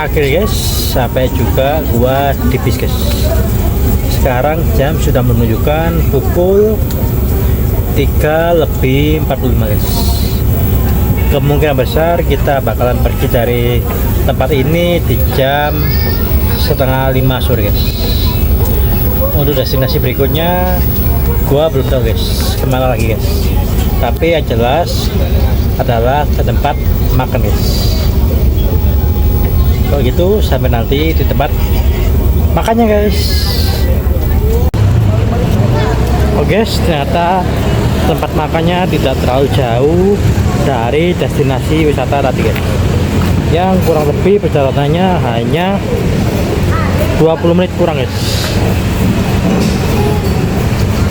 Akhirnya guys, sampai juga gua di bis guys. Sekarang jam sudah menunjukkan pukul 3:45 guys. Kemungkinan besar kita bakalan pergi dari tempat ini di jam 4:30 sore guys. Untuk destinasi berikutnya gua belum tahu guys kemana lagi guys, tapi yang jelas adalah ke tempat makan guys. Kalau gitu sampai nanti di tempat makannya guys. Oh guys, ternyata tempat makannya tidak terlalu jauh dari destinasi wisata tadi guys, yang kurang lebih perjalanannya hanya 20 menit kurang guys.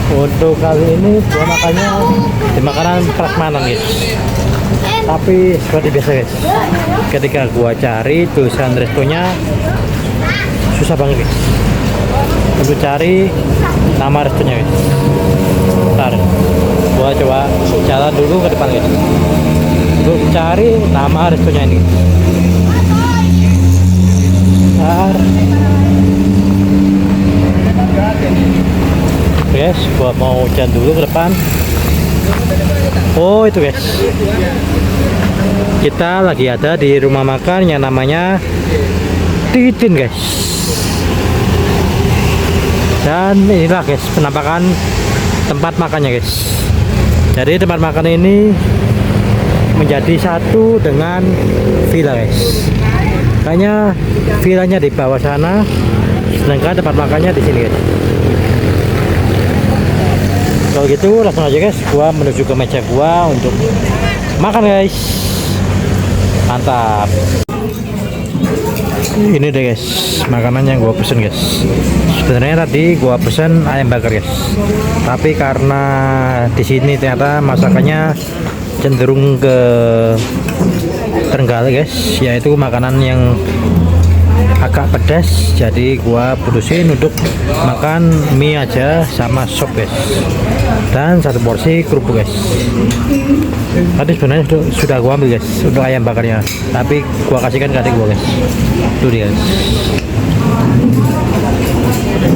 Untuk kali ini gua makannya di makanan prasmanan guys, tapi seperti biasa guys, ketika gua cari tulisan restonya susah banget guys untuk cari nama restonya guys. Bentar, gua coba jalan dulu ke depan guys untuk cari nama restonya ini. Bentar guys, gua mau jalan dulu ke depan. Oh itu guys, kita lagi ada di rumah makan yang namanya Titin guys. Dan inilah guys penampakan tempat makannya guys. Jadi tempat makan ini menjadi satu dengan villa guys. Kayaknya villanya di bawah sana, sedangkan tempat makannya di sini guys. Kalau gitu langsung aja guys, gua menuju ke meja gua untuk makan guys. Mantap. Ini deh guys makanan yang gua pesen guys. Sebenarnya tadi gua pesen ayam bakar guys, tapi karena di sini ternyata masakannya cenderung ke Trenggalek guys, yaitu makanan yang agak pedas, jadi gua putusin untuk makan mie aja sama sop guys, dan satu porsi kerupuk guys. Tadi sebenarnya sudah gua ambil guys untuk ayam bakarnya, tapi gua kasihkan ke adik gua guys. Tuh dia guys,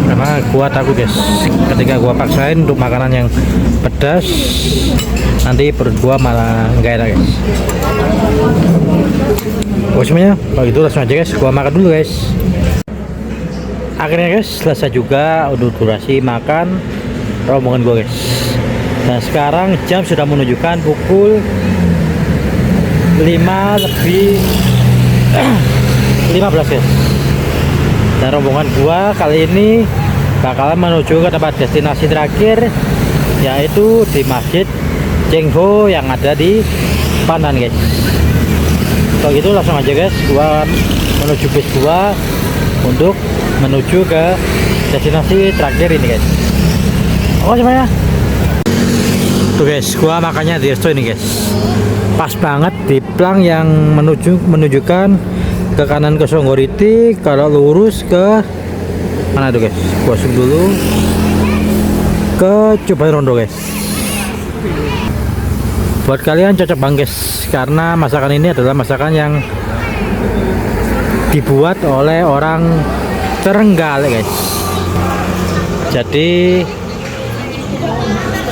karena gua takut guys ketika gua paksain untuk makanan yang pedas nanti perut gua malah nggak enak guys. Oh semuanya, kalau gitu langsung aja guys gua makan dulu guys. Akhirnya guys selesai juga untuk durasi makan rombongan gua guys. Dan sekarang jam sudah menunjukkan pukul 5:15 guys. Dan rombongan gua kali ini bakalan menuju ke tempat destinasi terakhir, yaitu di Masjid Cengho yang ada di Pandan guys. Kalau gitu langsung aja guys gua menuju bis gua untuk menuju ke destinasi terakhir ini guys. Oke semuanya. Tuh guys, gua makannya di resto ini guys. Pas banget di plang yang menunjukkan ke kanan ke Songgoriti, kalau lurus ke mana tuh guys? Gua zoom dulu ke Coban Rondo guys. Buat kalian cocok banget guys, karena masakan ini adalah masakan yang dibuat oleh orang Trenggalek guys. Jadi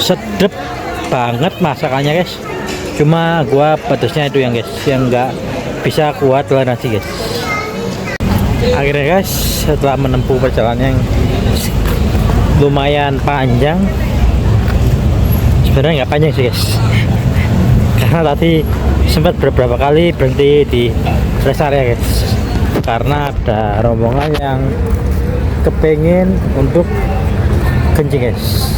sedep banget masakannya guys. Cuma gua pedesnya itu yang guys, yang nggak bisa kuat lah nasi guys. Akhirnya guys setelah menempuh perjalanan yang lumayan panjang, sebenarnya nggak panjang sih guys, karena tadi sempat beberapa kali berhenti di rest area guys, karena ada rombongan yang kepengen untuk kencing guys.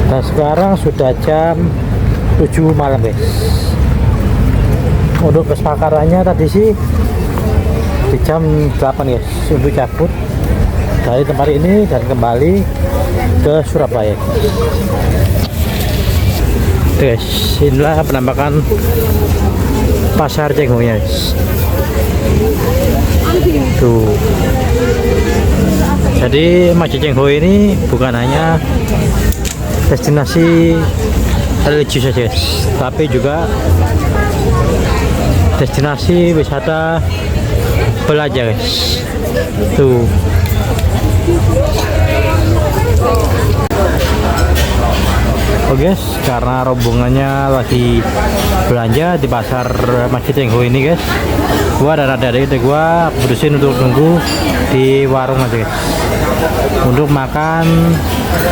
Dan sekarang sudah jam 7 malam guys. Untuk kesepakatannya tadi sih di jam 8 guys untuk cabut dari tempat ini dan kembali ke Surabaya guys. Inilah penampakan pasar Cengho guys. Tuh, jadi Masjid Cengho ini bukan hanya destinasi religius saja guys, tapi juga destinasi wisata belanja guys. Tuh. Oke guys, karena rombongannya lagi belanja di pasar Masjid Cengho ini guys, gua dan adik-adik gua berusin untuk nunggu di warung aja guys untuk makan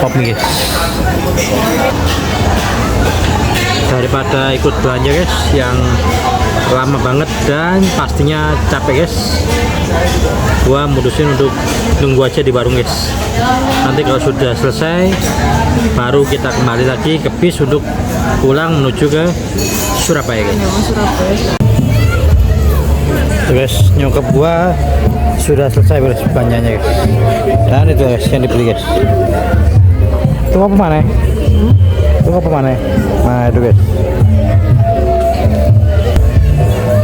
pop mie guys. Daripada ikut belanja guys yang lama banget dan pastinya capek guys, gua mutusin untuk nunggu aja di warung guys. Nanti kalau sudah selesai baru kita kembali lagi ke bis untuk pulang menuju ke Surabaya guys. Tuh guys, nyokap gua sudah selesai beres belanjanya guys. Dan itu guys yang dibeli guys. Itu apa mana? Itu apa mana? Nah itu guys.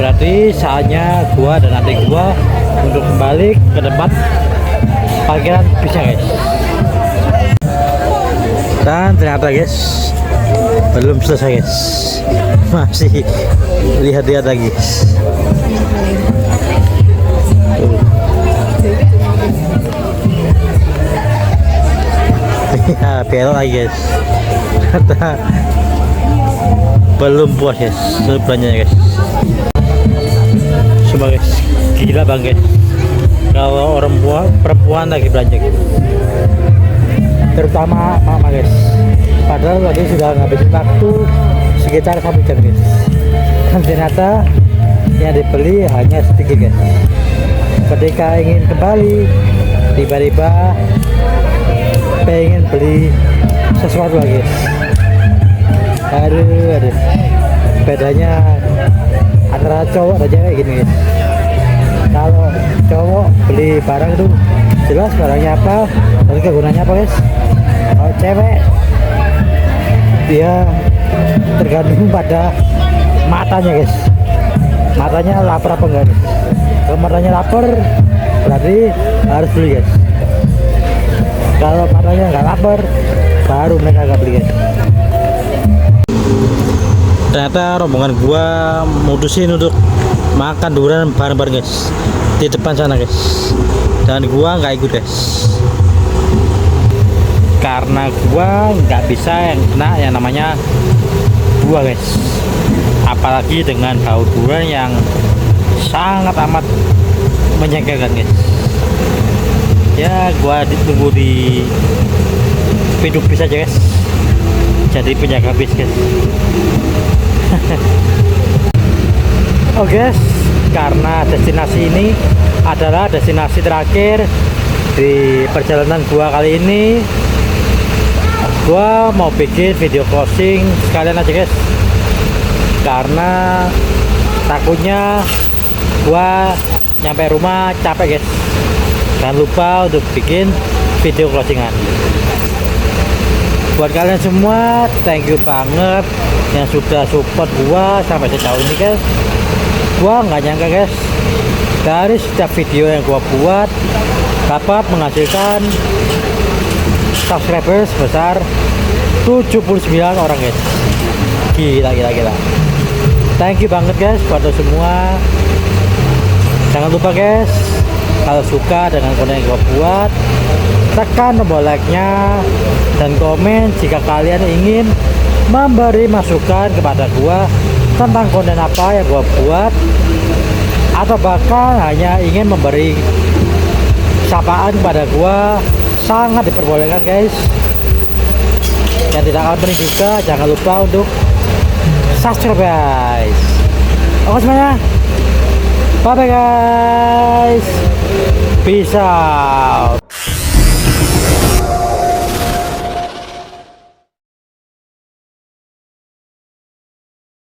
Berarti saatnya gua dan adik gua untuk kembali ke tempat parkiran bisnya guys. Dan ternyata guys belum selesai guys, masih lihat-lihat lagi guys. Ya belok lagi guys. Ternyata belum puas guys belanjanya guys. Cuma guys, gila bang guys kalau orang perempuan lagi belanja guys, terutama mama guys. Padahal tadi sudah ngabisin waktu sekitar 1 jam guys, dan ternyata yang dibeli hanya sedikit guys. Ketika ingin kembali tiba-tiba pengen beli sesuatu lagi guys. Aduh bedanya antara cowok dan cewek gini guys. Kalau cowok beli barang itu jelas barangnya apa dan kegunaannya apa guys. Kalau cewek dia tergantung pada matanya guys, matanya lapar apa enggak guys. Kalau matanya lapar berarti harus beli guys. Kalau matanya nggak lapar baru mereka nggak beli guys. Ternyata rombongan gua mutusin untuk makan durian bareng-bareng guys di depan sana guys, dan gua nggak ikut guys karena gua nggak bisa yang kena yang namanya buah guys, apalagi dengan bau durian yang sangat amat menyegarkan guys. Ya gua ditunggu di pintu bis aja guys, jadi penjaga bis guys. Oke guys, karena destinasi ini adalah destinasi terakhir di perjalanan gua kali ini, gua mau bikin video closing sekalian aja guys, karena takutnya gua nyampe rumah capek guys. Jangan lupa untuk bikin video closingan. Buat kalian semua, thank you banget yang sudah support gua sampai sejauh ini guys. Gua nggak nyangka guys, dari setiap video yang gua buat dapat menghasilkan subscriber sebesar 79 orang guys. Gila. Thank you banget guys buat lo semua. Jangan lupa guys, kalau suka dengan konten yang gua buat, tekan tombol like-nya dan komen jika kalian ingin memberi masukan kepada gua tentang konten apa yang gua buat, atau bahkan hanya ingin memberi sapaan kepada gua, sangat diperbolehkan guys. Yang tidak kalah penting juga, jangan lupa untuk subscribe guys. Oke semuanya, bye bye guys, peace out.